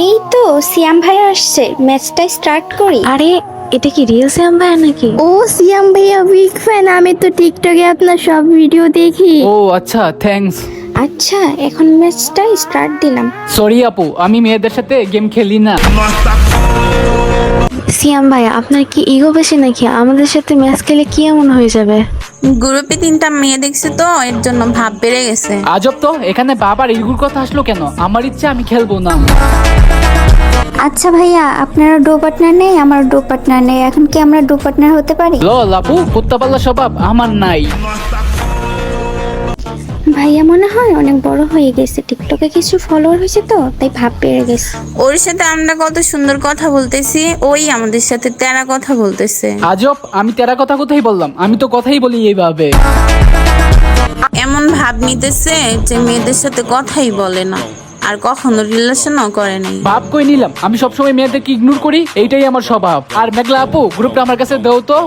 এই তো সিয়াম ভাই আসছে, ম্যাচটা স্টার্ট করি। আরে এটা কি রিয়েল শ্যাম ভাইয়া নাকি? ও সিয়াম ভাইয়া বিগ ফ্যান, আমি তো টিকটকে আপনার সব ভিডিও দেখি। ও আচ্ছা, থ্যাঙ্কস। আচ্ছা এখন ম্যাচটা স্টার্ট দিলাম। সরি আপু, আমি মেয়েদের সাথে গেম খেলি না। শ্যাম ভাইয়া আপনার কি ইগো বেশি নাকি? আমাদের সাথে ম্যাচ খেলে কি এমন হয়ে যাবে? গ্রুপে 3টা মেয়ে দেখছে তো এর জন্য ভাব বেড়ে গেছে। আজব তো, এখানে বাবার ইগুর কথা আসলো কেন? আমার ইচ্ছা, আমি খেলবো না। আচ্ছা ভাইয়া, আপনারা ডো পার্টনার নেই, আমার ডো পার্টনার নেই, এখন কি আমরা ডো পার্টনার হতে পারি? লল আপু, কুত্তাপাল্লা স্বভাব আমার নাই। ভাইয়া মনে হয় অনেক বড় হয়ে গেছে, টিকটকে কিছু ফলোয়ার হয়েছে তো তাই ভাব বেড়ে গেছে। ওর সাথে আমরা কত সুন্দর কথা বলতেছি, ওই আমাদের সাথে তেরা কথা বলতেছে। আজব, আমি তেরা কথা কোথায় বললাম? আমি তো কথাই বলি এইভাবে। এমন ভাব নিতেছে যে মেয়েদের সাথে কথাই বলে না, আর কখনো রিলেশনও করে নাই। ভাব কই নিলাম? আমি সবসময় মেয়েদেরকে ইগনোর করি, এইটাই আমার স্বভাব। আর মেঘলা আপু, গ্রুপটা আমার কাছে দাও তো।